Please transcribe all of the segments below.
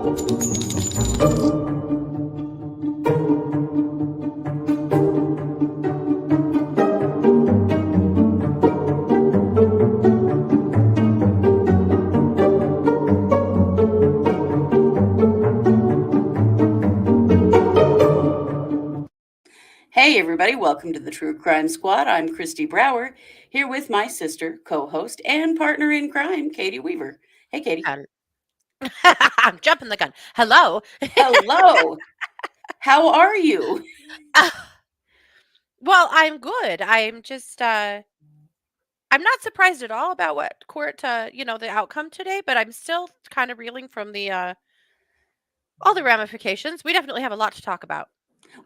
Hey everybody, welcome to the True Crime Squad. I'm Christy Brower, here with my sister, co-host, and partner in crime, Katie Weaver. Hey Katie. I'm jumping the gun. Hello. Hello. How are you? Well, I'm good. I'm just I'm not surprised at all about what court the outcome today, but I'm still kind of reeling from the all the ramifications. We definitely have a lot to talk about.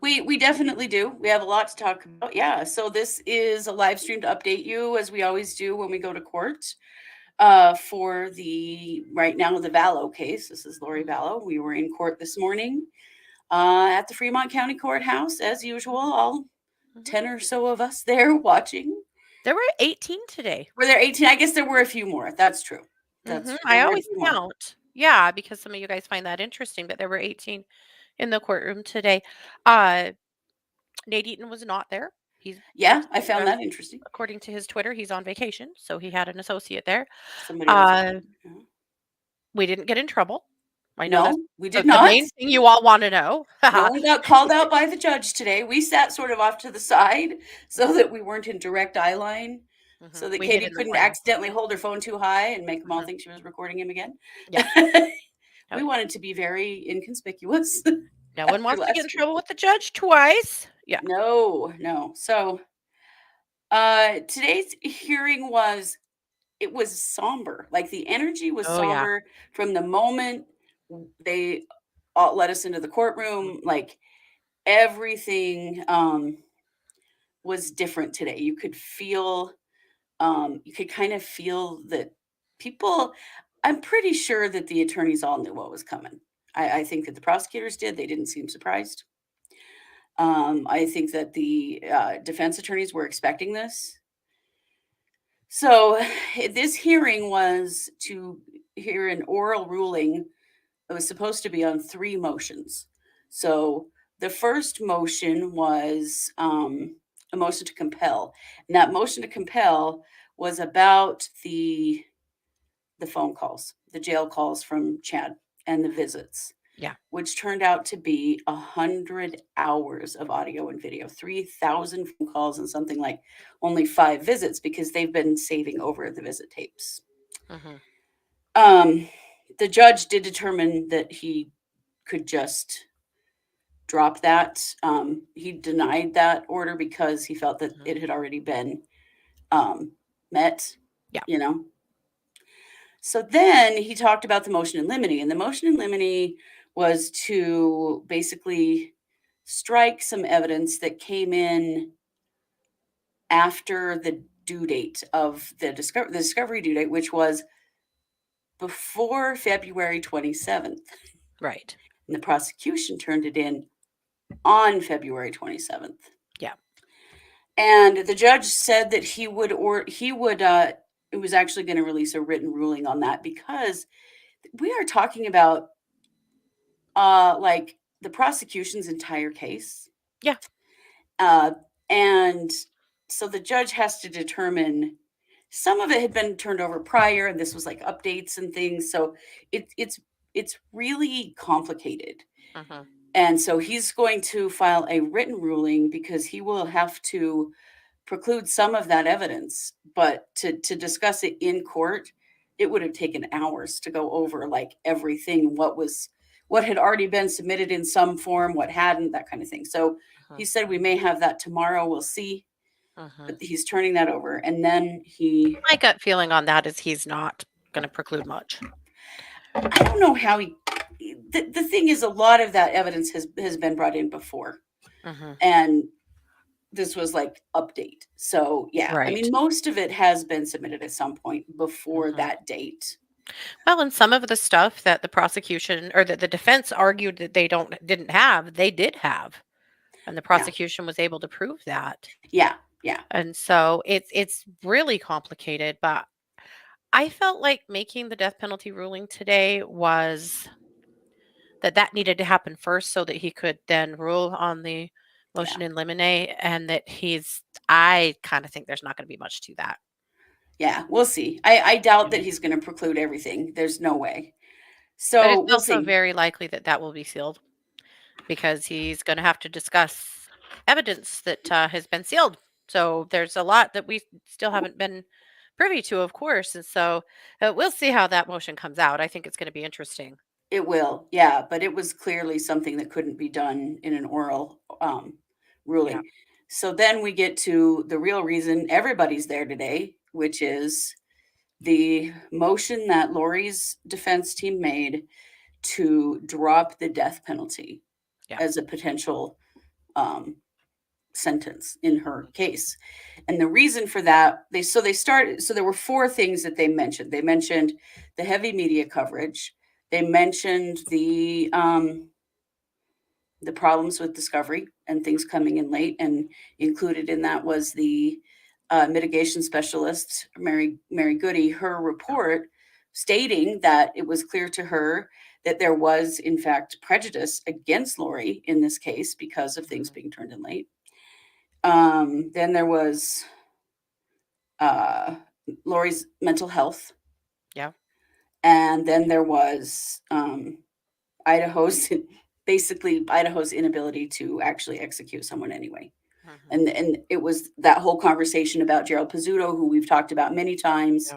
We definitely do. We have a lot to talk about. Yeah, so this is a live stream to update you as we always do when we go to court. For the right now the Vallow case. This is Lori Vallow. We were in court this morning at the Fremont County Courthouse, as usual. All 10 or so of us there watching. There were 18 today. Were there 18? I guess there were a few more. That's true. That's true. I always count. Yeah, because some of you guys find that interesting, but there were 18 in the courtroom today. Nate Eaton was not there. Yeah, I found that interesting. According to his Twitter, he's on vacation, so he had an associate there. We didn't get in trouble. I know no, we did not. The main thing you all want to know. No one got called out by the judge today. We sat sort of off to the side so that we weren't in direct eye line, so that Katie couldn't accidentally hold her phone too high and make them all think she was recording him again. Yeah. We wanted to be very inconspicuous. No one wants to get in trouble with the judge twice. Yeah. No. So today's hearing was somber. Like the energy was somber from the moment they let us into the courtroom. Like everything was different today. You could feel, you could kind of feel that people, I'm pretty sure that the attorneys all knew what was coming. I think that the prosecutors did. They didn't seem surprised. I think that the defense attorneys were expecting this. So this hearing was to hear an oral ruling. It was supposed to be on 3 motions. So the first motion was a motion to compel. And that motion to compel was about the phone calls, the jail calls from Chad and the visits. Yeah. Which turned out to be 100 hours of audio and video, 3,000 phone calls and something like only 5 visits because they've been saving over the visit tapes. The judge did determine that he could just drop that. He denied that order because he felt that it had already been met. Yeah. So then he talked about the motion in limine, and the motion in limine was to basically strike some evidence that came in after the due date of the discovery due date, which was before February 27th. Right. And the prosecution turned it in on February 27th. Yeah. And the judge said that he would it was actually going to release a written ruling on that because we are talking about like the prosecution's entire case. Yeah. And so the judge has to determine, some of it had been turned over prior and this was like updates and things. So it's really complicated. And so he's going to file a written ruling because he will have to preclude some of that evidence. But to discuss it in court, it would have taken hours to go over like everything, what had already been submitted in some form, what hadn't, that kind of thing. So he said we may have that tomorrow. We'll see. But he's turning that over. And then my gut feeling on that is he's not going to preclude much. I don't know how the thing is, a lot of that evidence has been brought in before. And this was like update. So yeah, right. I mean, most of it has been submitted at some point before that date. Well, and some of the stuff that the prosecution or that the defense argued that they didn't have, they did have. And the prosecution was able to prove that. Yeah. And so it's really complicated, but I felt like making the death penalty ruling today was that needed to happen first so that he could then rule on the Yeah. motion in limine, and that I kind of think there's not going to be much to that. Yeah, we'll see. I doubt Yeah. that he's going to preclude everything. There's no way. But So it's we'll also see. very likely that that will be sealed because he's going to have to discuss evidence that has been sealed. So there's a lot that we still haven't been privy to, of course. And so we'll see how that motion comes out. I think it's going to be interesting. It will, yeah, but it was clearly something that couldn't be done in an oral Yeah. ruling. So then we get to the real reason everybody's there today, which is the motion that Lori's defense team made to drop the death penalty Yeah. as a potential sentence in her case. And the reason for that, there were four things that they mentioned. They mentioned the heavy media coverage. They mentioned the problems with discovery and things coming in late, and included in that was the mitigation specialist, Mary Goody, her report stating that it was clear to her that there was, in fact, prejudice against Lori in this case because of things being turned in late. Then there was Lori's mental health. Yeah. And then there was Idaho's Idaho's inability to actually execute someone anyway. Mm-hmm. And it was that whole conversation about Gerald Pizzuto, who we've talked about many times,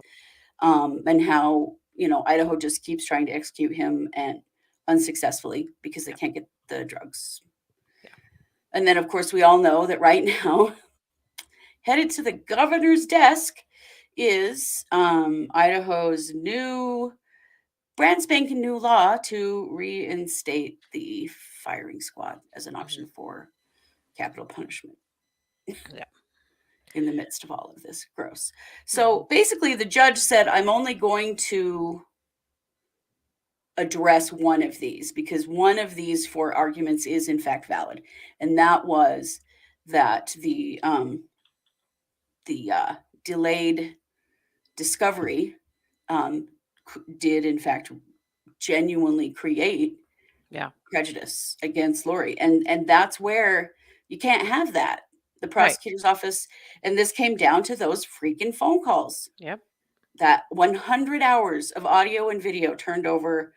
Yeah. and how, Idaho just keeps trying to execute him and unsuccessfully because they Yeah. can't get the drugs. Yeah. And then, of course, we all know that right now, headed to the governor's desk is Idaho's brand spanking new law to reinstate the firing squad as an Mm-hmm. option for capital punishment Yeah. in the midst of all of this. Gross. Mm-hmm. So basically, the judge said, I'm only going to address one of these because one of these four arguments is in fact valid, and that was that the delayed discovery did in fact genuinely create Yeah. prejudice against Lori, and that's where you can't have that. The Right. prosecutor's office, and this came down to those freaking phone calls. Yep. That 100 hours of audio and video turned over,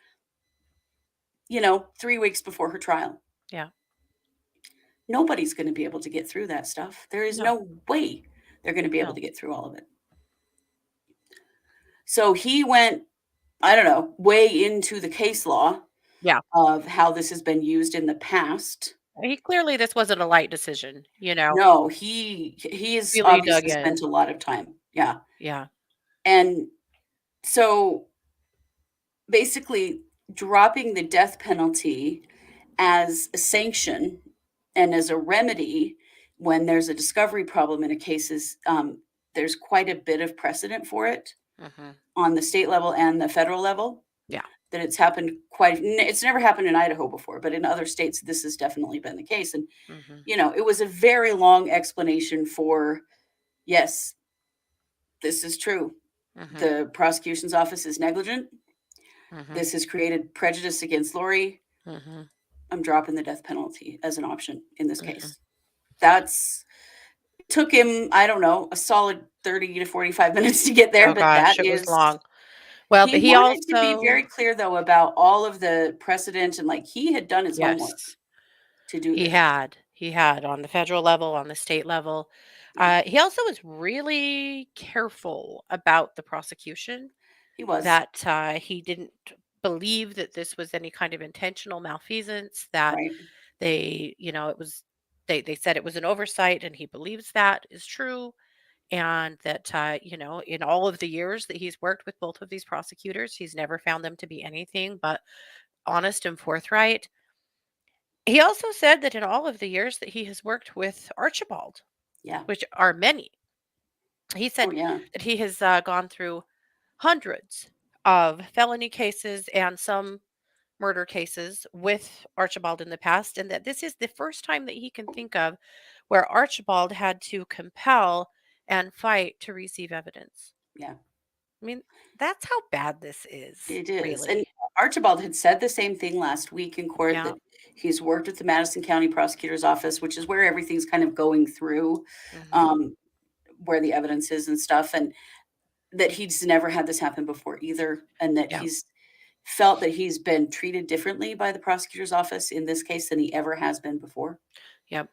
3 weeks before her trial. Yeah. Nobody's going to be able to get through that stuff. There is No. no way they're going to be able No. to get through all of it. So he went, I don't know, way into the case law Yeah. of how this has been used in the past. This wasn't a light decision, No, he's really dug obviously in. spent a lot of time. Yeah. Yeah. And so basically dropping the death penalty as a sanction and as a remedy when there's a discovery problem in a case there's quite a bit of precedent for it Mm-hmm. on the state level and the federal level. Yeah. That it's never happened in Idaho before, but in other states, this has definitely been the case. And, Mm-hmm. it was a very long explanation for, yes, this is true. Mm-hmm. The prosecution's office is negligent. Mm-hmm. This has created prejudice against Lori. Mm-hmm. I'm dropping the death penalty as an option in this Mm-hmm. case. Took him, I don't know, a solid 30 to 45 minutes to get there, Oh but that gosh, it was is long. Well, he but he wanted to be very also clear though about all of the precedent, and like he had done his homework yes, to do he this. had. He had on the federal level, on the state level. Yeah, He also was really careful about the prosecution, he was. that he didn't believe that this was any kind of intentional malfeasance, that Right. it was they said it was an oversight, and he believes that is true. And that in all of the years that he's worked with both of these prosecutors, he's never found them to be anything but honest and forthright. He also said that in all of the years that he has worked with Archibald, Yeah. which are many, he Oh said yeah. that he has gone through hundreds of felony cases and some murder cases with Archibald in the past, and that this is the first time that he can think of where Archibald had to compel and fight to receive evidence. Yeah. I mean, that's how bad this is, It is. And really. Archibald had said the same thing last week in court, Yeah. that he's worked with the Madison County Prosecutor's Office, which is where everything's kind of going through, Mhm. um, where the evidence is and stuff, and that he's never had this happen before either, and that Yeah. he's felt that he's been treated differently by the prosecutor's office in this case than he ever has been before. Yep.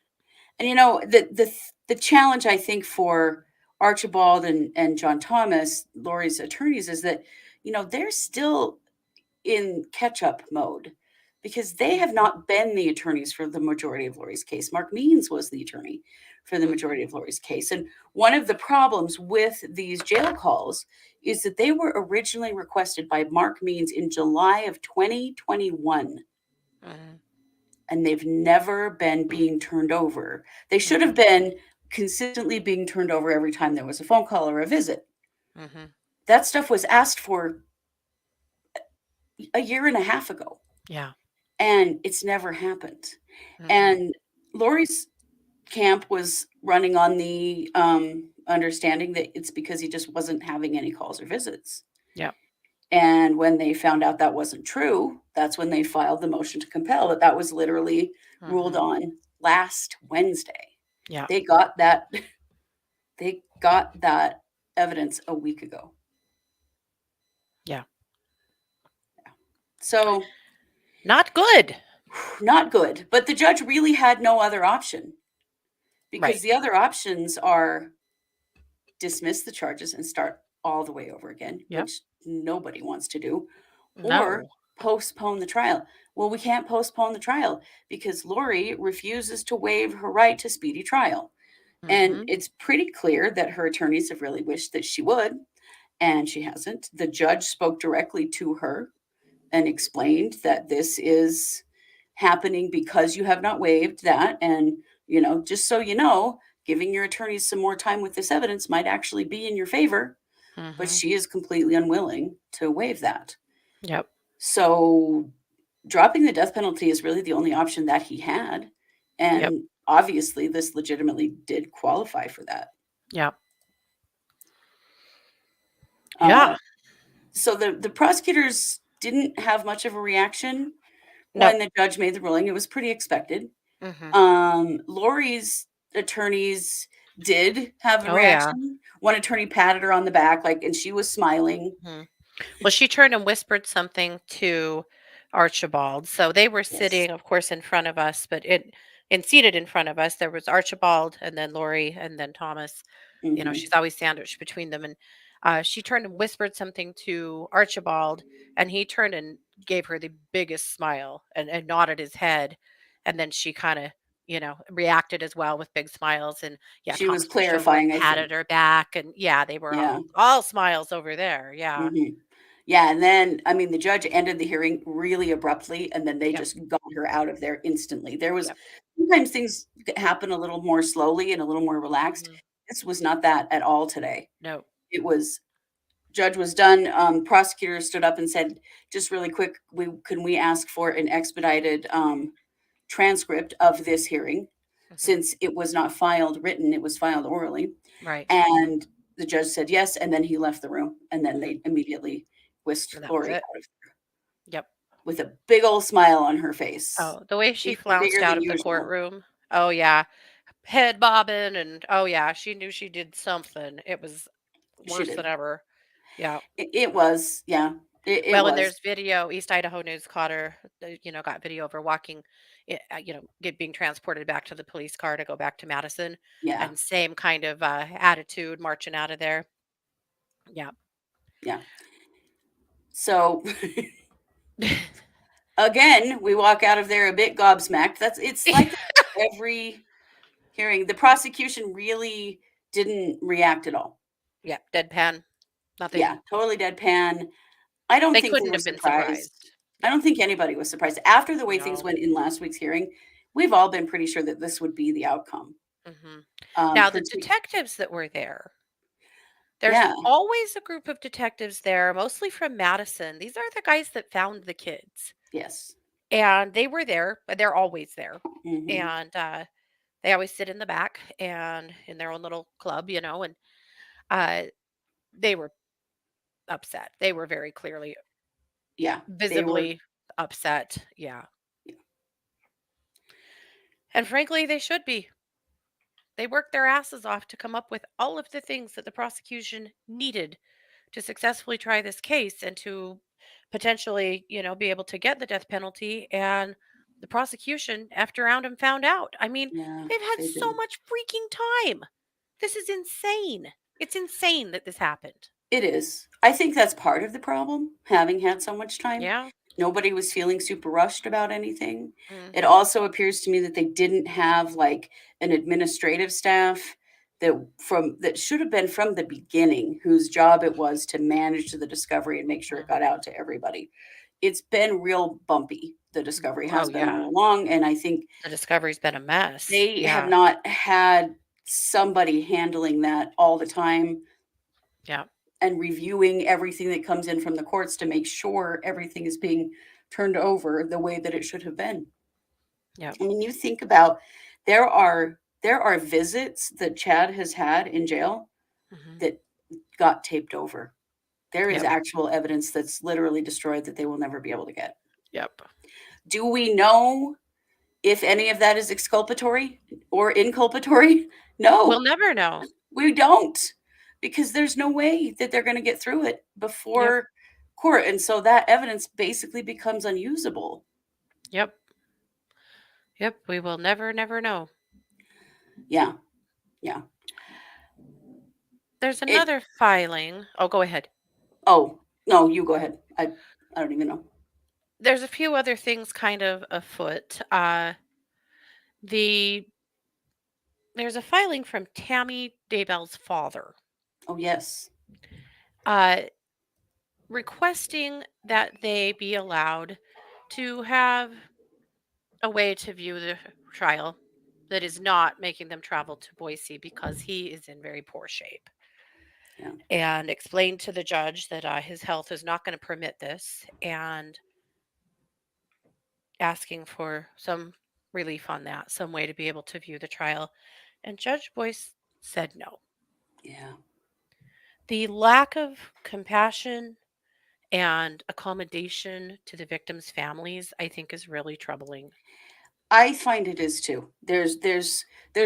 And the challenge I think for Archibald and John Thomas, Lori's attorneys, is that they're still in catch up mode because they have Mhm. not been the attorneys for the majority of Lori's case. Mark Means was the attorney for the Mhm. majority of Lori's case. And one of the problems with these jail calls is that they were originally requested by Mark Means in July of 2021, Mhm. and they've never been being turned over. They should have Mhm. been consistently being turned over every time there was a phone call or a visit. Mhm. That stuff was asked for a year and a half ago, Yeah. and it's never happened. Mhm. And Lori's camp was running on the understanding that it's because he just wasn't having any calls or visits. Yep. And when they found out that wasn't true, that's when they filed the motion to compel. That was literally ruled Mhm. on last Wednesday. Yeah. They got that they got that evidence a week ago. Yeah. So, Not good. not good. But the judge really had no other option, because Right. the other options are dismiss the charges and start all the way over again, Yep. which nobody wants to do, or No. postpone the trial. Well, we can't postpone the trial because Lori refuses to waive her right to speedy trial. And Mhm. it's pretty clear that her attorneys have really wished that she would, and she hasn't. The judge spoke directly to her and explained that this is happening because you have not waived that. And, just so you know, giving your attorneys some more time with this evidence might actually be in your favor. But Mhm. she is completely unwilling to waive that. Yep. So dropping the death penalty is really the only option that he had. Yep. And obviously, this legitimately did qualify for that. Yep. Uh, Yeah. so the prosecutors didn't have much of a reaction No. when the judge made the ruling. It was pretty expected. Mhm. Lori's attorneys did have a Oh, yeah. reaction. One attorney patted her on the back, like, and she was smiling. Mhm. Well, she turned and whispered something to Archibald. So they were Yes. sitting, of course, in front of us, but it and seated in front of us, there was Archibald and then Lori and then Thomas. Hmm. She's always sandwiched between them. And she turned and whispered something to Archibald, and he turned and gave her the biggest smile and nodded his head. And then she kind of, reacted as well with big smiles. And yeah, She was Thomas reached over and clarifying, I think. patted her back. And yeah, they were Yeah. all smiles over there. Yeah. Mhm. Yeah, and then, I mean, the judge ended the hearing really abruptly, and then they Yep. just got her out of there instantly. There was Yep. sometimes things happen a little more slowly and a little more relaxed. Mhm. This was not that at all today. No. It was judge was done, prosecutor stood up and said, "Just really quick, we ask for an expedited, transcript of this hearing?" Mhm. Since it was not filed written, it was filed orally. Right. And the judge said yes, and then he left the room, and then Mhm. they immediately whisked And that was Lori it. out of Yep. with a big old smile on her face, Oh, the way she even flounced bigger out than of the usual. courtroom. Oh, yeah. Head bobbing and oh, yeah, she knew she did something. It was She worse than did. ever. Yeah. It was, yeah, it Well, and was. there's video. East Idaho News caught her, got video of her walking, being transported back to the police car to go back to Madison, Yeah, and same kind of attitude marching out of there. Yeah. yeah. So, again, we walk out of there a bit gobsmacked. It's like that every hearing. The prosecution really didn't react at all. Yeah. Deadpan. Yeah, Nothing. totally deadpan. I don't They think they couldn't were have been surprised. surprised. I Yeah. don't think anybody was surprised. After the way things No. went in last week's hearing, we've all been pretty sure that this would be the outcome. Hmm. Now, the Partic detectives that were there, there's Yeah, always a group of detectives there, mostly from Madison. These are the guys that found the kids. yes. And they were there, but they're always there. Mhm. And they always sit in the back and in their own little club, and uh, they were upset. They were very clearly Yeah, they were. visibly upset. Yeah. Yeah, And frankly, they should be. They worked their asses off to come up with all of the things that the prosecution needed to successfully try this case and to potentially, be able to get the death penalty. And the prosecution, after around and found out. I mean, yeah, they've had they so did. much freaking time. This is insane. It's insane that this happened. It is. I think that's part of the problem, having had so much time. Yeah. Nobody was feeling super rushed about anything. It Hmm. also appears to me that they didn't have, like, an administrative staff that should have been from the beginning, whose job it was to manage the discovery and make sure it got Hmm. out to everybody. It's been real bumpy, the discovery Oh, has been yeah. all along, and I think The discovery's been a mess. they have Yeah. not had somebody handling that all the time Yeah. and reviewing everything that comes in from the courts to make sure everything is being turned over the way that it should have been. Yeah. I mean, you think about there are visits that Chad has had in jail Hmm. that got taped over. There is Yep. actual evidence that's literally destroyed that they will never be able to get. Yep. Do we know if any of that is exculpatory or inculpatory? We'll No, never know. we don't, because there's no way that they're gonna get through it Yep. before court, and so that evidence basically becomes unusable. Yep. Yep. We will never, never know. Yeah, yeah. There's It another filing. Oh, go ahead. Oh, no, you go ahead. I don't even know. There's a few other things kind of afoot. The There's a filing from Tammy Daybell's father, Oh, yes. uh, requesting that they be allowed to have a way to view the trial that is not making them travel to Boise because he is in very poor shape. Yeah, And explained to the judge that his health is not going to permit this, and asking for some relief on that, some way to be able to view the trial. And Judge Boyce said no. yeah. The lack of compassion and accommodation to the victims' families, I think, is really troubling. I find it is too. There's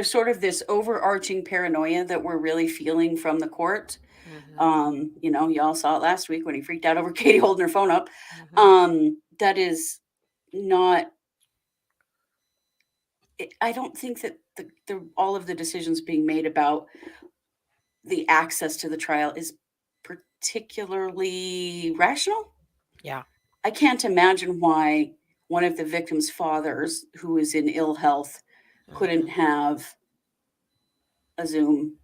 sort of this overarching paranoia that we're really feeling from the court. Hmm. Y'all saw it last week when he freaked out over Katie holding her phone up. Hmm. That is not I don't think that all of the decisions being made about the access to the trial is particularly rational. Yeah. I can't imagine why one of the victim's fathers, who is in ill health, couldn't Hmm. have a Zoom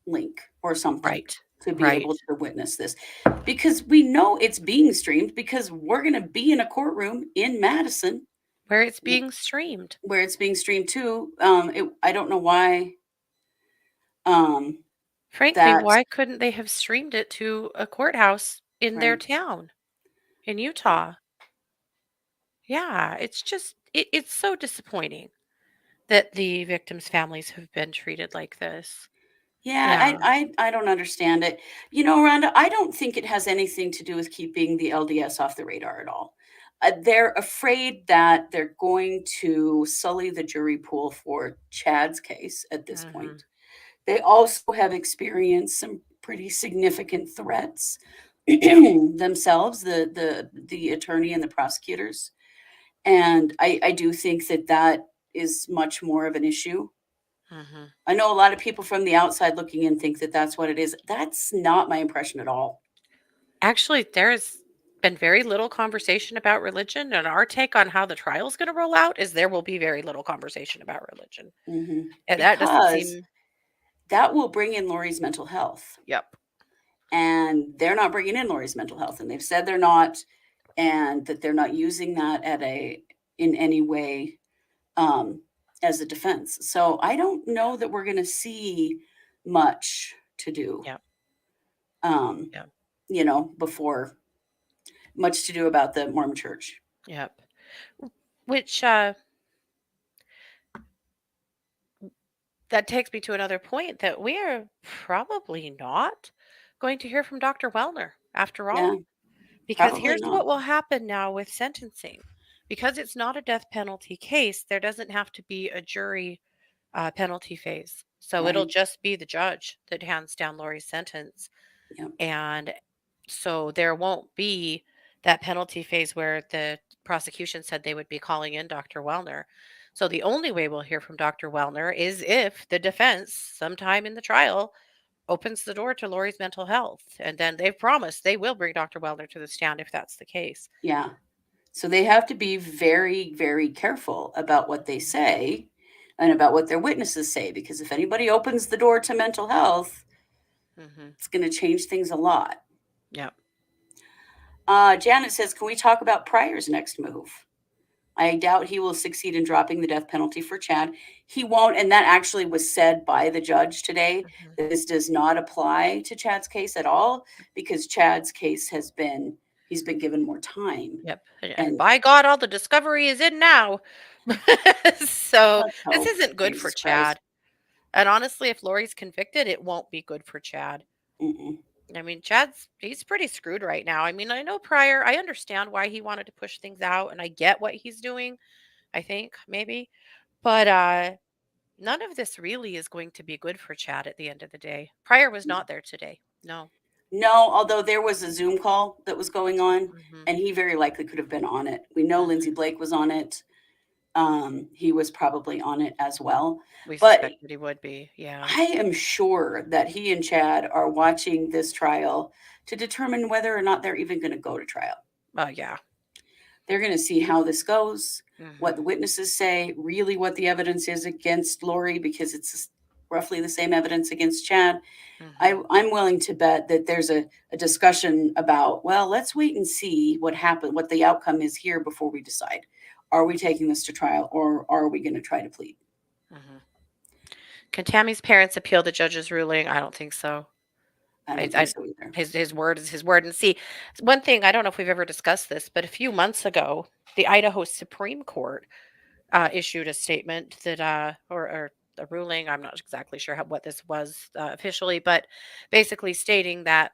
link or something Right. to be Right. able to witness this. Because we know it's being streamed because we're going to be in a courtroom in Madison Where it's being streamed. where it's being streamed too. I don't know why um, Frankly, that, why couldn't they have streamed it to a courthouse in their right? town in Yeah. Utah? Yeah, it's just, it's so disappointing that the victims' families have been treated like this. Yeah, Yeah. I don't understand it. Rhonda, I don't think it has anything to do with keeping the LDS off the radar at all. They're afraid that they're going to sully the jury pool for Chad's case at this Mhm. point. They also have experienced some pretty significant threats Yep. themselves, the attorney and the prosecutors. And I do think that that is much more of an issue. Mhm. I know a lot of people from the outside looking in think that that's what it is. That's not my impression at all. Actually, there's been very little conversation about religion, and our take on how the trial's gonna roll out is there will be very little conversation about religion. And that doesn't Because seem. that will bring in Lori's mental health. Yep. And they're not bringing in Lori's mental health. And they've said they're not, and that they're not using that in any way um, as a defense. So I don't know that we're going to see much to do, Yep. um, Yep. before much to do about the Mormon church. Yep. Which, that takes me to another point that we are probably not going to hear from Dr. Wellner after Yeah. all. Because Probably here's not. what will happen now with sentencing. Because it's not a death penalty case, there doesn't have to be a jury penalty phase. So it'll Right. just be the judge that hands down Lori's sentence. Yep. And so there won't be that penalty phase where the prosecution said they would be calling in Dr. Wellner. So the only way we'll hear from Dr. Wellner is if the defense, sometime in the trial, opens the door to Lori's mental health. And then they've promised they will bring Dr. Wellner to the stand if that's the case. Yeah. So they have to be very, very careful about what they say and about what their witnesses say, because if anybody opens the door to mental health, it's going to change things a lot. Yep. Janet says, can we talk about Pryor's next move? I doubt he will succeed in dropping the death penalty for Chad. He won't, and that actually was said by the judge today. This does not apply to Chad's case at all, because Chad's case he's been given more time. Yep. And by God, all the discovery is in now. So this isn't good for Chad. And honestly, if Lori's convicted, it won't be good for Chad. Mm-mm. I mean, he's pretty screwed right now. I mean, I know Pryor, I understand why he wanted to push things out, and I get what he's doing, I think, maybe. But none of this really is going to be good for Chad at the end of the day. Pryor was not there today. No. No, although there was a Zoom call that was going on, and he very likely could have been on it. We know Lindsay Blake was on it. He was probably on it as well. We But suspected he would be, yeah. I am sure that he and Chad are watching this trial to determine whether or not they're even going to go to trial. Yeah. They're going to see how this goes, what the witnesses say, really what the evidence is against Lori, because it's roughly the same evidence against Chad. I'm willing to bet that there's a discussion about, well, let's wait and see what happened, what the outcome is here before we decide. Are we taking this to trial, or are we going to try to plead? Can Tammy's parents appeal the judge's ruling? I don't think so. I don't think so either. His word is his word. And see, one thing, I don't know if we've ever discussed this, but a few months ago, the Idaho Supreme Court issued a statement that, or a ruling, I'm not exactly sure what this was officially, but basically stating that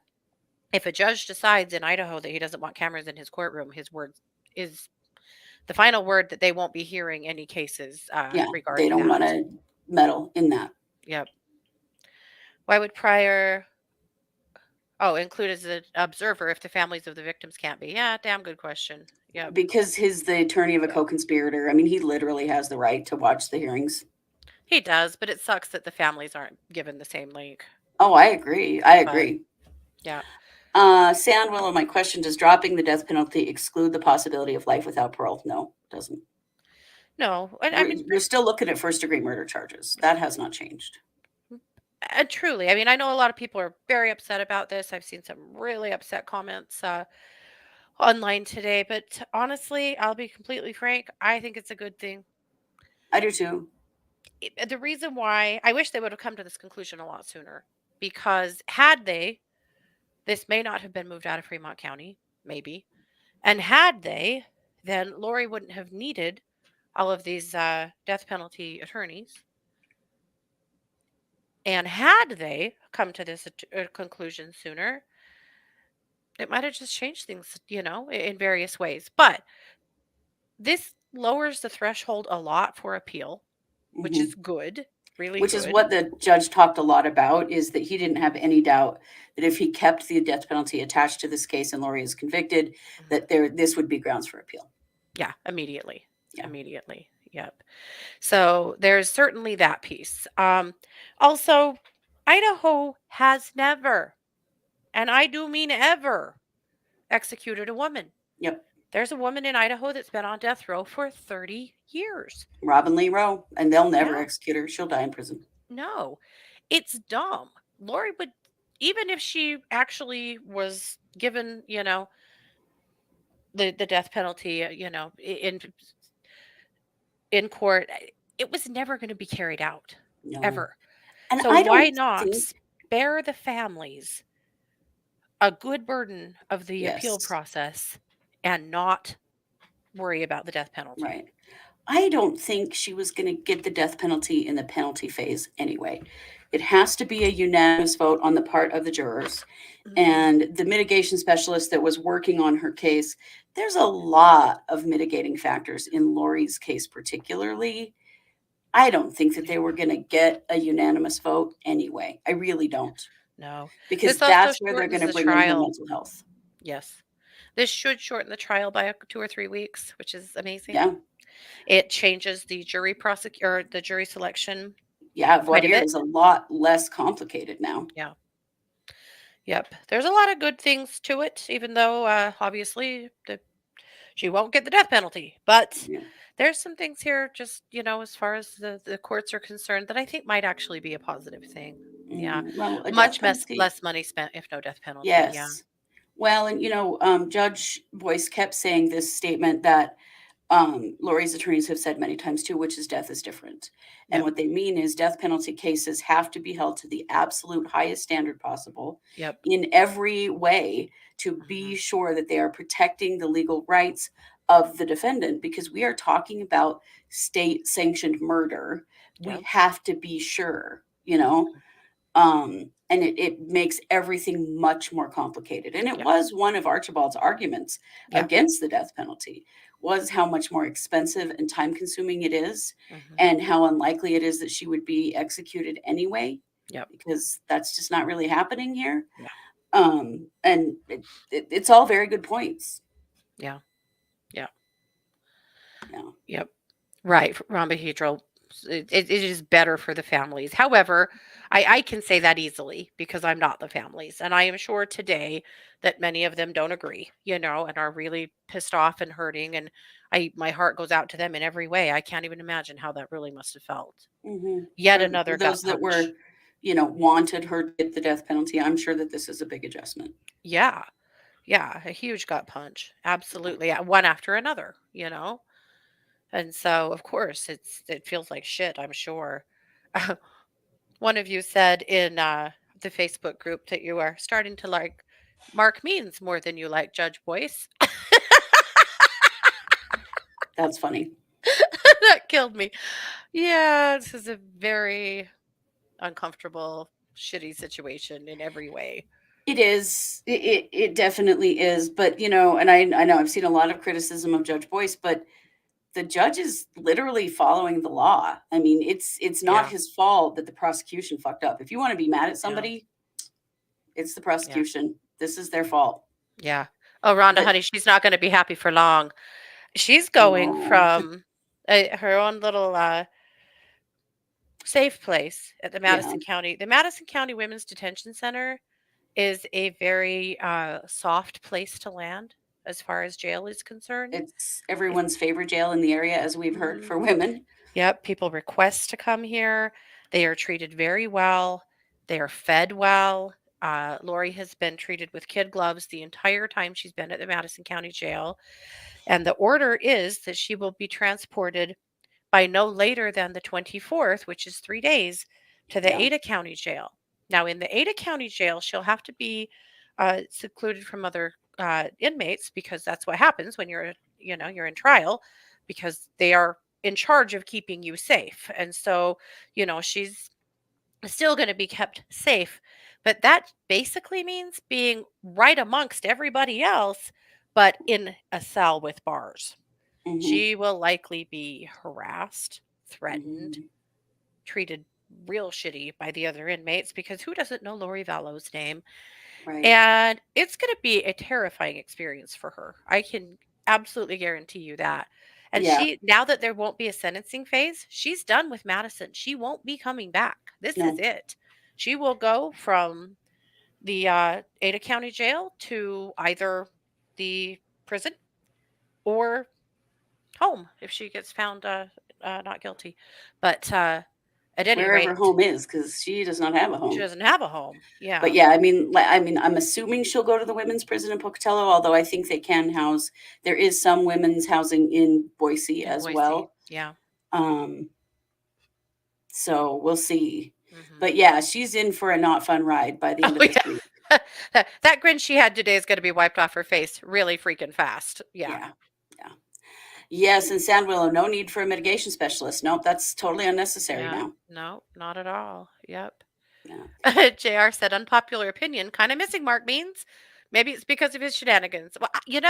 if a judge decides in Idaho that he doesn't want cameras in his courtroom, his word is the final word, that they won't be hearing any cases regarding they don't want to meddle in that. Yep. Why would Pryor include as an observer if the families of the victims can't be? Yeah, damn good question. Yeah. Because he's the attorney of a co-conspirator. I mean, he literally has the right to watch the hearings. He does, but it sucks that the families aren't given the same link. Oh, I agree. Yeah. Sandwillow, my question, does dropping the death penalty exclude the possibility of life without parole? No, it doesn't. No. And we're still looking at first-degree murder charges. That has not changed. Truly. I mean, I know a lot of people are very upset about this. I've seen some really upset comments online today, but honestly, I'll be completely frank, I think it's a good thing. I do too. The reason why, I wish they would have come to this conclusion a lot sooner, because had they, this may not have been moved out of Fremont County, maybe. And had they, then Lori wouldn't have needed all of these death penalty attorneys. And had they come to this conclusion sooner, it might have just changed things, in various ways. But this lowers the threshold a lot for appeal, which is good, really Which good. is what the judge talked a lot about, is that he didn't have any doubt that if he kept the death penalty attached to this case and Lori is convicted, that this would be grounds for appeal. Yeah, immediately. Yeah. Immediately. Yep. So there's certainly that piece. Also, Idaho has never, and I do mean ever, executed a woman. Yep. There's a woman in Idaho that's been on death row for 30 years. Robin Lee Rowe, and they'll never execute her. She'll die in prison. No, it's dumb. Lori would, even if she actually was given, the death penalty, in court, it was never going to be carried out, ever. And so why not spare the families a good burden of the appeal process and not worry about the death penalty? Right. I don't think she was going to get the death penalty in the penalty phase anyway. It has to be a unanimous vote on the part of the jurors. Mhm. And the mitigation specialist that was working on her case, there's a lot of mitigating factors in Lori's case, particularly. I don't think that Yeah. they were going to get a unanimous vote anyway. I really don't, No. because This also that's where they're going shortens to the bring in her trial. mental health. Yes. This should shorten the trial by 2 or 3 weeks, which is amazing. Yeah. It changes the or the jury selection Yeah. Voir quite a dire bit. is a lot less complicated now. Yeah. Yep. There's a lot of good things to it, even though obviously she won't get the death penalty. But Yeah. there's some things here, just as far as the courts are concerned, that I think might actually be a positive thing. Yeah, Well, a death much penalty. less money spent if no death penalty. Yeah. Yes. Well, and Judge Boyce kept saying this statement that Lori's attorneys have said many times too, which is death is different. And Yep. what they mean is death penalty cases have to be held to the absolute highest standard possible Yep. in every way to Hmm. be sure that they are protecting the legal rights of the defendant, because we are talking about state sanctioned murder. We Yep. have to be sure, and it makes everything much more complicated. And it Yep. was one of Archibald's arguments Yep. against the death penalty, was how much more expensive and time consuming it is, Hmm. and how unlikely it is that she would be executed anyway, Yep. because that's just not really happening here. Yeah. And it's all very good points. Yeah. Yeah. Yeah. Yep. Right. Rhombohedral. It is better for the families. However, I can say that easily because I'm not the families. And I am sure today that many of them don't agree, and are really pissed off and hurting. And my heart goes out to them in every way. I can't even imagine how that really must have felt. Yet For another gut those that punch. were, wanted her to get the death penalty, I'm sure that this is a big adjustment. Yeah. Yeah. A huge gut punch. Absolutely. One after another. And so, of course, it feels like shit, I'm sure. One of you said in the Facebook group that you are starting to like Mark Means more than you like Judge Boyce. That's funny. That killed me. Yeah, this is a very uncomfortable, shitty situation in every way. It is. It definitely is. But and I know I've seen a lot of criticism of Judge Boyce, but the judge is literally following the law. I mean, it's not Yeah, his fault that the prosecution fucked up. If you want to be mad at yeah, somebody, it's the yeah, prosecution. This is their fault. yeah. Oh, Rhonda, But honey, she's not going to be happy for long. She's going no. from her own little safe place at the Yeah, Madison County. The Madison County Women's Detention Center is a very soft place to land as far as jail is concerned. it's It, everyone's favorite jail in the area, as we've heard, mhm. for women. Yep, people request to come here. They are treated very well. They are fed well. Lori has been treated with kid gloves the entire time she's been at the Madison County Jail. And the order is that she will be transported by no later than the 24th, which is 3 days, to the Yeah. Ada County Jail. Now, in the Ada County Jail, she'll have to be secluded from other inmates because that's what happens when you're in trial, because they are in charge of keeping you safe. And so, she's still going to be kept safe. But that basically means being right amongst everybody else, but in a cell with bars. Hmm. She will likely be harassed, threatened, Hmm. treated real shitty by the other inmates because who doesn't know Lori Vallow's name? Right. And it's going to be a terrifying experience for her. I can absolutely guarantee you that. And Yeah. now that there won't be a sentencing phase, she's done with Madison. She won't be coming back. This is No. it. She will go from the Ada County Jail to either the prison or home if she gets found not guilty. But at any Wherever rate, home is, because she does not have a she home. doesn't have a home. But Yeah, yeah, I'm assuming she'll go to the women's prison in Pocatello, although I think they can house. There is some women's housing in Boise in as Boise. well. Yeah. Um, so we'll see. Hmm. But yeah, she's in for a not fun ride by the Oh end of this yeah. week. That grin she had today is going to be wiped off her face really freaking fast. Yeah. Yeah, yeah. Yes, and Sand Willow, no need for a mitigation specialist. Nope, that's totally unnecessary Yeah. now. No, not at all. Yep. Yeah. JR said unpopular opinion, kind of missing Mark Means. Maybe it's because of his shenanigans. Well,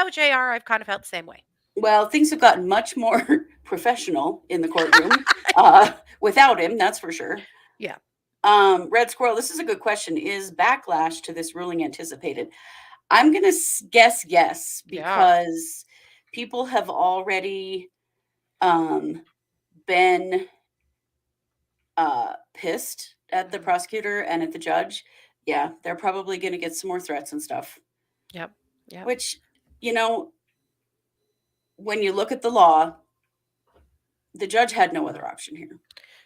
JR, I've kind of felt the same way. Well, things have gotten much more professional in the courtroom without him, that's for sure. Yeah. Red Squirrel, this is a good question. Is backlash to this ruling anticipated? I'm going to guess yes, Yeah. because people have already been pissed at the Mhm. prosecutor and at the judge. Yeah, they're probably going to get some more threats and stuff. Yep. Yep. Which, you know, when you look at the law, the judge had no other option here.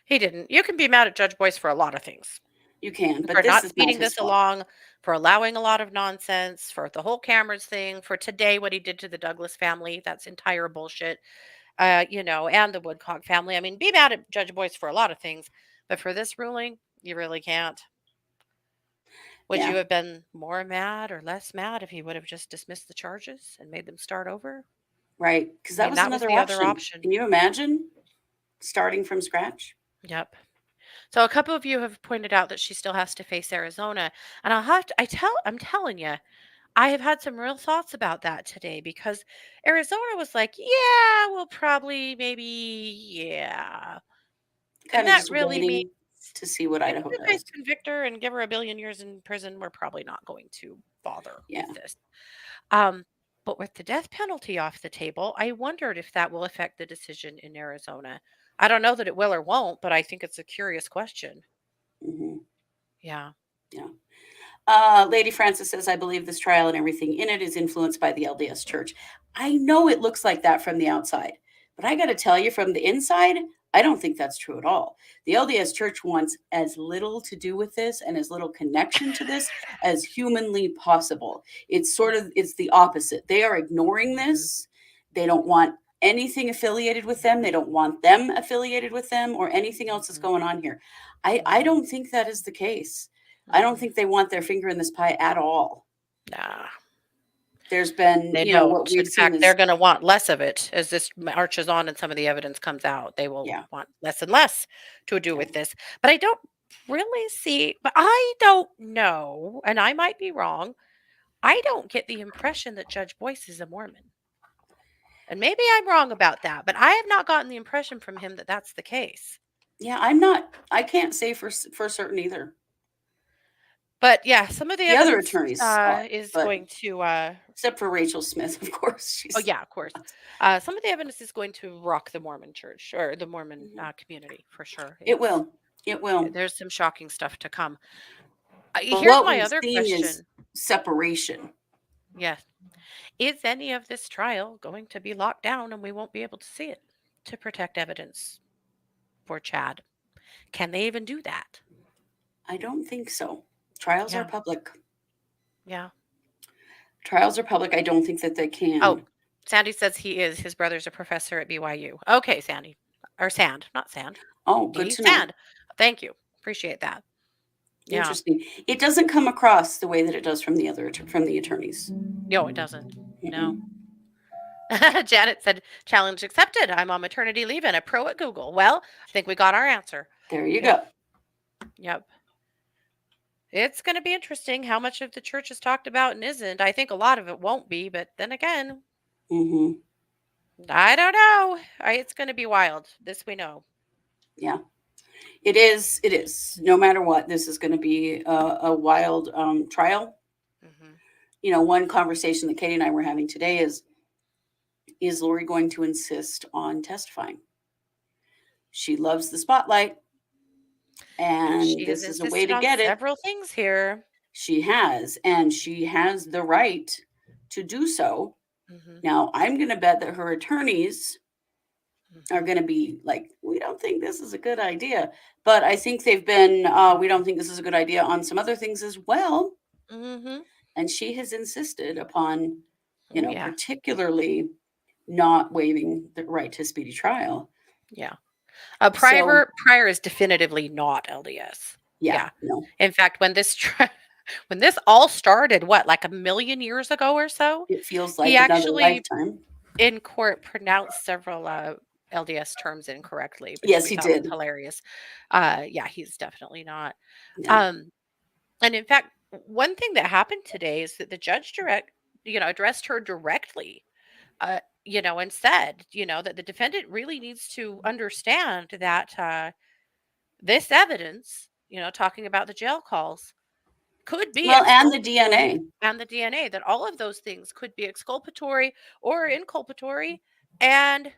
He didn't. You can be mad at Judge Boyce for a lot of things. You can, but For this not is not speeding his this fault. along, for allowing a lot of nonsense, for the whole cameras thing, for today what he did to the Douglas family. That's entire bullshit. And the Woodcock family. I mean, be mad at Judge Boyce for a lot of things, but for this ruling, you really can't. Would Yeah, you have been more mad or less mad if he would have just dismissed the charges and made them start over? right. Because I that mean, was that was another the other option. option. Can you imagine starting from scratch? Yep. So a couple of you have pointed out that she still has to face Arizona, and I'm telling you, I have had some real thoughts about that today because Arizona was like, yeah, we'll probably maybe, yeah. And Kind of that just really means waiting to see what if Idaho you guys does. convict her and give her a billion years in prison, we're probably not going to bother Yeah. with this. Um, but with the death penalty off the table, I wondered if that will affect the decision in Arizona. I don't know that it will or won't, but I think it's a curious question. Hmm. Yeah. Yeah. Lady Francis says, I believe this trial and everything in it is influenced by the LDS Church. I know it looks like that from the outside, but I got to tell you, from the inside, I don't think that's true at all. The LDS Church wants as little to do with this and as little connection to this as humanly possible. It's the opposite. They are ignoring Mhm. this. They don't want anything affiliated with them. They don't want them affiliated with them or anything else that's Mhm. going on here. I Mhm. don't think that is the case. I don't Mhm. think they want their finger in this pie at all. Nah, There's been, they what don't. we've In seen fact, they're is, going to want less of it as this marches on and some of the evidence comes out. They will yeah, want less and less to do yeah. with this. But I don't really see, but I don't know, and I might be wrong. I don't get the impression that Judge Boyce is a Mormon. And maybe I'm wrong about that, but I have not gotten the impression from him that that's the case. Yeah, I can't say for certain either. But yeah, some of the The other evidence attorneys are, is but going to except for Rachel Smith, of course. oh She's yeah, of course. Some of the evidence is going to rock the Mormon church or the Mormon Mhm. community for sure. It will. It will. There's some shocking stuff to come. But Here's what my we've other seen is question. separation. Yes. Is any of this trial going to be locked down and we won't be able to see it to protect evidence for Chad? Can they even do that? I don't think so. Trials are Yeah. public. Yeah. Trials are public. I don't think that they Oh, can. Sandy says he is. His brother's a professor at BYU. Okay, Sandy. Or Sand, not Sand. Oh, good D. to know. Sand. Thank you. Appreciate that. Yeah. Interesting. It doesn't come across the way that it does from from the attorneys. No, it doesn't. No. Mm-mm. Janet said, challenge accepted. I'm on maternity leave and a pro at Google. Well, I think we got our answer. There you Yep. go. Yep. It's going to be interesting how much of the church is talked about and isn't. I think a lot of it won't be, but then again, Hmm. I don't know. It's going to be wild. This we know. Yeah, it is. It is. No matter what, this is going to be a wild trial. Hmm. One conversation that Katie and I were having today is Lori going to insist on testifying? She loves the spotlight, And and she has this is a way insisted to on get it. several things here. She has, and she has the right to do so. Hmm. Now, I'm going to bet that her attorneys are Hmm. going to be like, we don't think this is a good idea. But I think they've been, we don't think this is a good idea on some other things as well. Hmm. And she has insisted upon, Oh, yeah. particularly not waiving the right to speedy trial. Yeah. So, Prior is definitively not LDS. yeah, Yeah. no, In fact, when this all started, what, like a million years ago or so, it feels he like another actually lifetime. in court pronounced several LDS terms incorrectly, which Yes, we he thought was did. hilarious. Yeah, he's definitely not. Yeah. Um, and in fact, one thing that happened today is that the judge addressed her directly, and said, that the defendant really needs to understand that this evidence, talking about the jail calls, could be Well, and the DNA. exculpatory, and the DNA, that all of those things could be exculpatory or inculpatory, and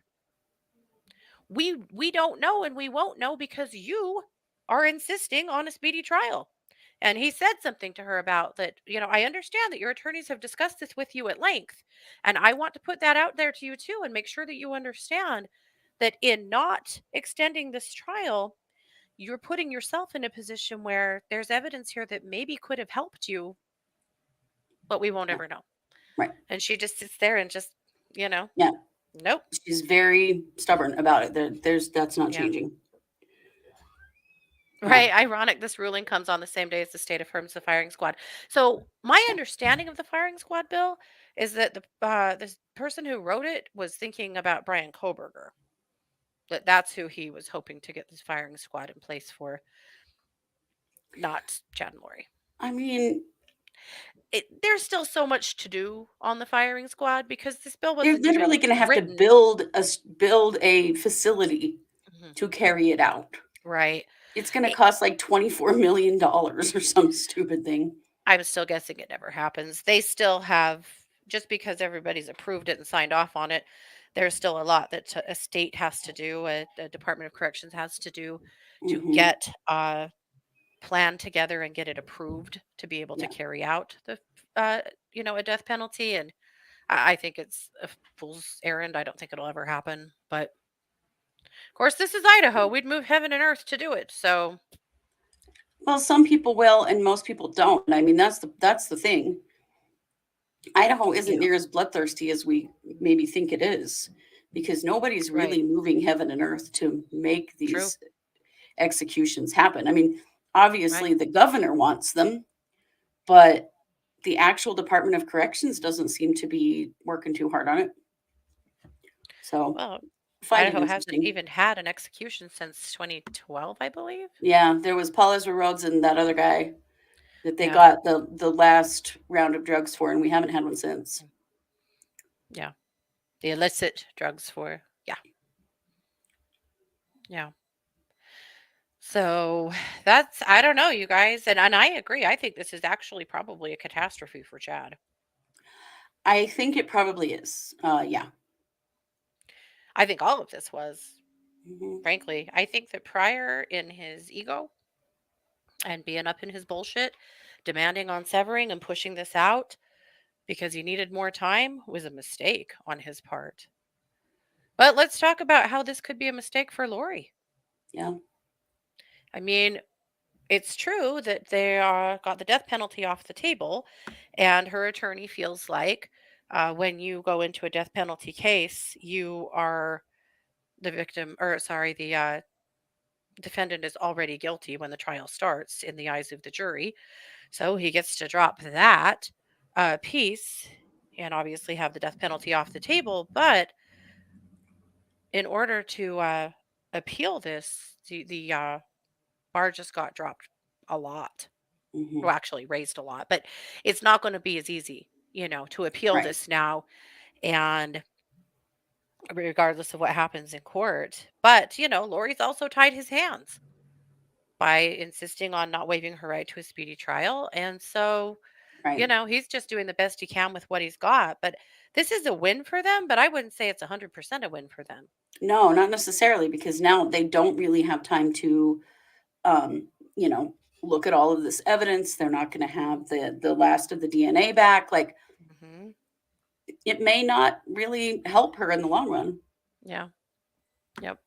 we don't know, and we won't know because you are insisting on a speedy trial. And he said something to her about that, I understand that your attorneys have discussed this with you at length, and I want to put that out there to you too and make sure that you understand that in not extending this trial, you're putting yourself in a position where there's evidence here that maybe could have helped you, but we won't Yeah. ever know. Right. And she just sits there and just, Yeah. nope. She's very stubborn about it. That's not Yeah. changing. Yeah. Right. Ironic. This ruling comes on the same day as the state affirms the firing squad. So my Yeah. understanding of the firing squad bill is that this person who wrote it was thinking about Brian Koberger. That's who he was hoping to get this firing squad in place for, not Chad and Lori. I mean, There's still so much to do on the firing squad because this bill they're wasn't literally even going to have to written. build a facility Mhm. to carry it out. Right. It's going to I- cost like $24 million or some stupid thing. I'm still guessing it never happens. They still have, just because everybody's approved it and signed off on it, there's still a lot that a state has to do, a Department of Corrections has to do to Hmm. get a plan together and get it approved to be able to Yeah. carry out uh, a death penalty. And I think it's a fool's errand. I don't think it'll ever happen. But of course, this is Idaho. We'd move heaven and earth to do it. So, Well, some people will, and most people don't. I mean, that's the thing. Idaho isn't yeah, near as bloodthirsty as we maybe think it is, because nobody's right. really moving heaven and earth to make True. these executions happen. I mean, Right. obviously the governor wants them, but the actual Department of Corrections doesn't seem to be working too hard on it. So Well, I find it Idaho hasn't interesting. even had an execution since 2012, I believe. Yeah, there was Paul Ezra Rhodes and that other guy that they Yeah. got the last round of drugs for, and we haven't had one since. Yeah. The illicit drugs for. Yeah. Yeah. So I don't know, you guys. And I agree. I think this is actually probably a catastrophe for Chad. I think it probably is. Yeah. I think all of this was, Hmm. frankly. I think that Pryor, in his ego and being up in his bullshit, demanding on severing and pushing this out because he needed more time, was a mistake on his part. But let's talk about how this could be a mistake for Lori. Yeah. I mean, it's true that they got the death penalty off the table, and her attorney feels like when you go into a death penalty case, you are the victim, or sorry, the defendant is already guilty when the trial starts in the eyes of the jury. So he gets to drop that piece and obviously have the death penalty off the table. But in order to appeal this, the bar just got dropped a lot. Hmm. Well, actually raised a lot, but it's not going to be as easy, to appeal Right. this now, and regardless of what happens in court. But, Lori's also tied his hands by insisting on not waiving her right to a speedy trial. And so, Right. he's just doing the best he can with what he's got. But this is a win for them, but I wouldn't say it's 100% a win for them. No, not necessarily, because now they don't really have time to, um, you know, look at all of this evidence. They're not going to have the last of the DNA back. Like, Hmm. it may not really help her in the long run. Yeah. Yep.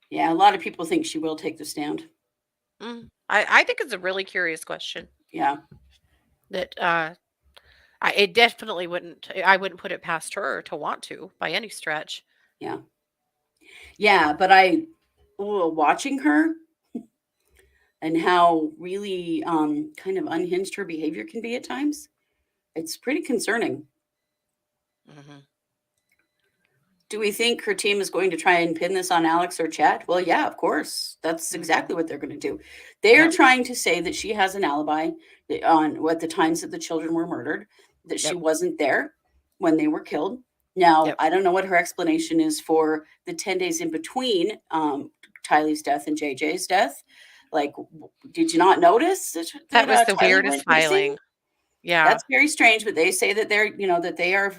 Yeah, a lot of people think she will take the stand. I think it's a really curious question Yeah, that it definitely wouldn't. I wouldn't put it past her to want to by any stretch. yeah, yeah. But watching her and how really kind of unhinged her behavior can be at times, it's pretty concerning. Hmm. Do we think her team is going to try and pin this on Alex or Chad? Well, yeah, of course. That's Mhm. exactly what they're going to do. They're Yep. trying to say that she has an alibi on what the times that the children were murdered, that she Yep. wasn't there when they were killed. Now, Yep. I don't know what her explanation is for the 10 days in between Tylee's death and JJ's death. Like, did you not notice That that was the Tylee weirdest went missing? filing. Yeah. That's very strange, but they say that that they are,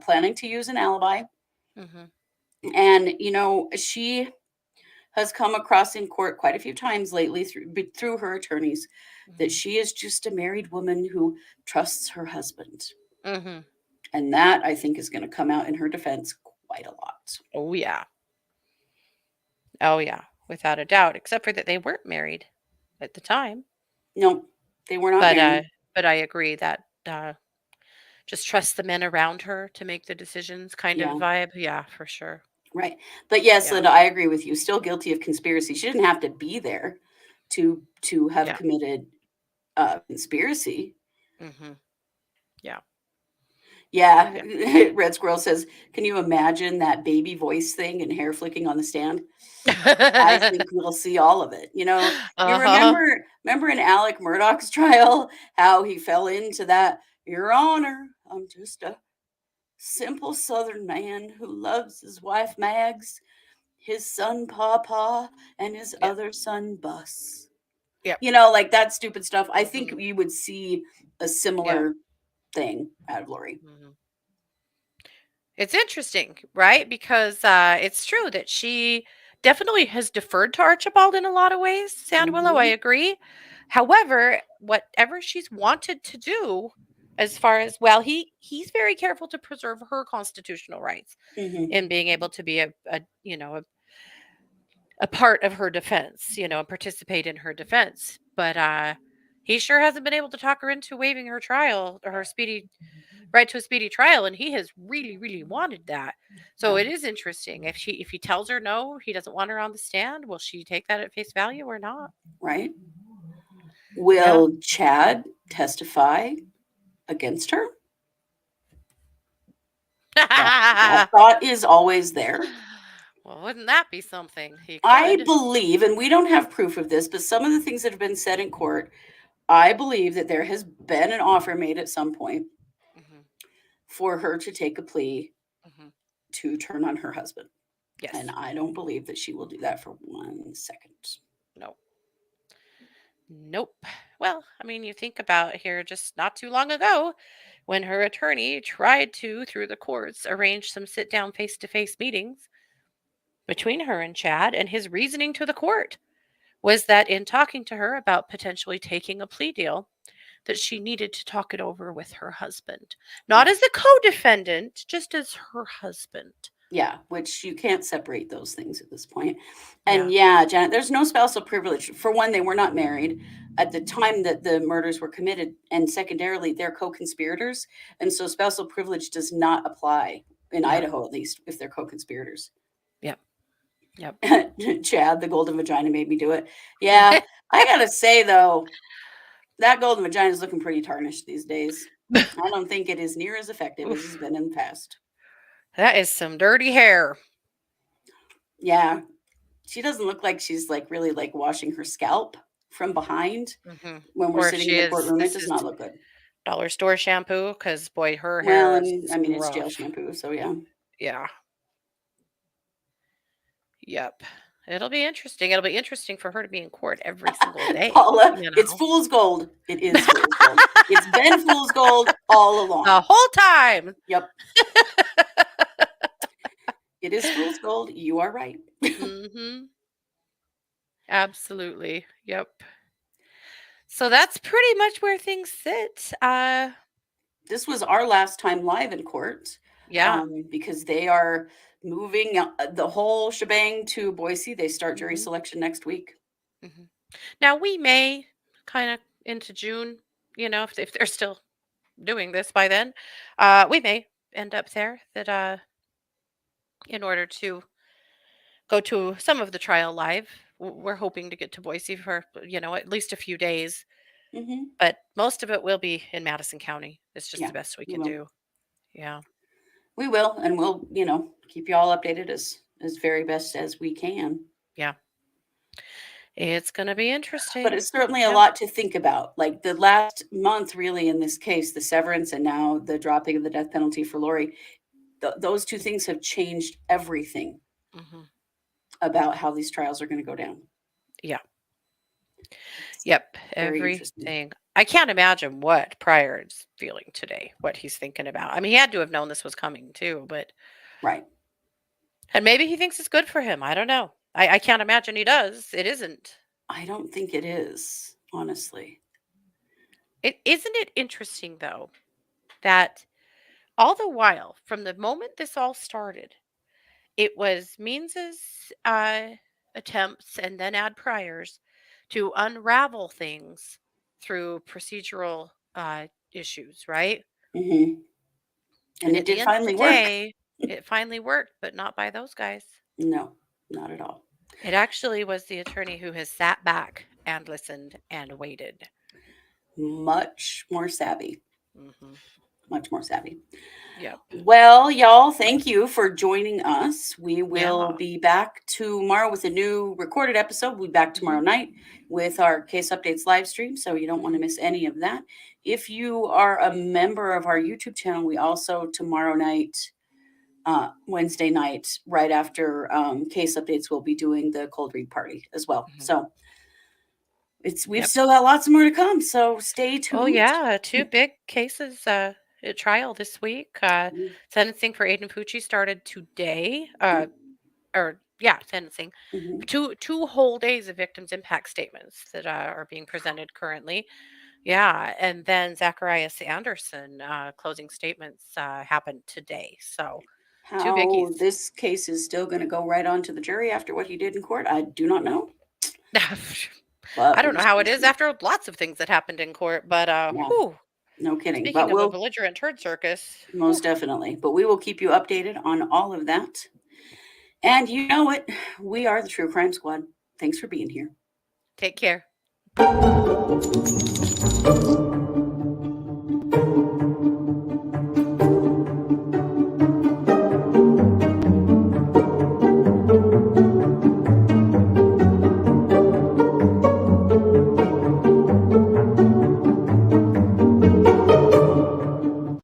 planning to use an alibi. Mhm. And, she has come across in court quite a few times lately through her attorneys that Mhm. she is just a married woman who trusts her husband. Mhm. And that, I think, is going to come out in her defense quite a lot. Oh, yeah. Oh, yeah. Without a doubt, except for that they weren't married at the time. No, they were not But, married. but I agree that, just trust the men around her to make the decisions kind of Yeah, vibe. Yeah, for sure. right. But yes, Yeah. Linda, I agree with you. Still guilty of conspiracy. She didn't have to be there to have Yeah. committed conspiracy. Mhm. Yeah. Yeah, Yeah. Red Squirrel says, "Can you imagine that baby voice thing and hair flicking on the stand?" I think we'll see all of it. You Uh-huh. remember in Alec Murdaugh's trial how he fell into that, "Your Honor, I'm just a simple Southern man who loves his wife Mags, his son Pawpaw, and his Yep. other son Bus." Yep. Like that stupid stuff. I think Mhm. you would see a Yeah. similar thing out of Lori. Mhm. It's interesting, right? Because, it's true that she definitely has deferred to Archibald in a lot of ways, Sandwillow, I Mhm. agree. However, whatever she's wanted to do as far as well, he's very careful to preserve her constitutional rights Mhm. in being able to be a part of her defense, and participate in her defense. But, he sure hasn't been able to talk her into waiving her trial or her speedy right to a speedy trial, and he has really, really wanted that. So Yeah. it is interesting. If he tells her no, he doesn't want her on the stand, will she take that at face value or not? Right? Yeah. Will Chad testify against her? That thought is always there. Well, wouldn't that be something? He I could. believe, and we don't have proof of this, but some of the things that have been said in court, I believe that there has been an offer made at some point Hmm. for her to take a plea Hmm. to turn on her husband. And Yes. I don't believe that she will do that for 1 second. No. Nope. Well, I mean, you think about here just not too long ago when her attorney tried to, through the courts, arrange some sit down face to face meetings between her and Chad, and his reasoning to the court was that in talking to her about potentially taking a plea deal, that she needed to talk it over with her husband. Not Yeah. as a co-defendant, just as her husband. Yeah, which you can't separate those things at this point. And Yeah. yeah, Janet, there's no spousal privilege. For one, they were not married at the time that the murders were committed. And secondarily, they're co conspirators. And so spousal privilege does not apply in Yeah. Idaho, at least, if they're co conspirators. Yep. Yep. Chad, the golden vagina made me do it. Yeah, I gotta say, though, that golden vagina is looking pretty tarnished these days. I don't think it is near as effective as it's Oof. been in the past. That is some dirty hair. Yeah, she doesn't look like she's like really like washing her scalp from behind Hmm. when we're Or if sitting in she the is, courtroom. It this does is not look good. dollar store shampoo because boy, her Well, hair is and I mean it's jail rough. shampoo, so yeah. Yeah. Yep. It'll be interesting. It'll be interesting for her to be in court every single day. Paula, You it's know, fool's gold. It is fool's gold. It's been fool's gold all the along. whole time. Yep, it is fool's gold. You are right. Hmm. Absolutely. Yep. So that's pretty much where things sit. This was our last time live in court Yeah. because they are moving the whole shebang to Boise. They start jury Hmm. selection next week. Hmm. Now we may kind of into June, if they're still doing this by then, we may end up there that in order to go to some of the trial live, we're hoping to get to Boise for, at least a few days, Hmm. but most of it will be in Madison County. It's just Yeah, the best we we can will. do. Yeah. We will, and we'll, keep you all updated as very best as we can. Yeah. It's gonna be interesting. But it's certainly a Yep. lot to think about. Like the last month, really, in this case, the severance and now the dropping of the death penalty for Lori, those two things have changed everything Mhm. about how these trials are going to go down. Yeah. It's Yep. very interesting. Everything. I can't imagine what Pryor is feeling today, what he's thinking about. I mean, he had to have known this was coming too, but Right. and maybe he thinks it's good for him. I don't know. I can't imagine he does. It isn't. I don't think it is, honestly. Isn't it interesting though that all the while, from the moment this all started, it was Means's attempts and then Ad Pryor's to unravel things through procedural issues, right? Hmm. And And it at the did end of the finally work. day, it finally worked, but not by those guys. No, not at all. It actually was the attorney who has sat back and listened and waited. Much more savvy. Hmm. Much more savvy. Yep. Well, y'all, thank you for joining us. We will Yeah. be back tomorrow with a new recorded episode. We'll be back tomorrow night with our Case Updates live stream, so you don't want to miss any of that. If you are a member of our YouTube channel, we also tomorrow night, Wednesday night, right after Case Updates, we'll be doing the cold read party as well. Mhm. So we've still got lots more to come, so stay tuned. Oh yeah, 2 big cases at trial this week. Sentencing for Aiden Pucci started today. Sentencing. Mhm. Two whole days of victims' impact statements that are being presented currently. Yeah, and then Zacharias Anderson closing statements happened today. So 2 How biggies. this case is still going to go right on to the jury after what he did in court, I do not know. I But don't know how it is after lots of things that happened in court, but yeah, whew, no kidding. speaking But of a we'll belligerent turd circus, most definitely. But we will keep you updated on all of that. And you know it, we are the True Crime Squad. Thanks for being here. take care.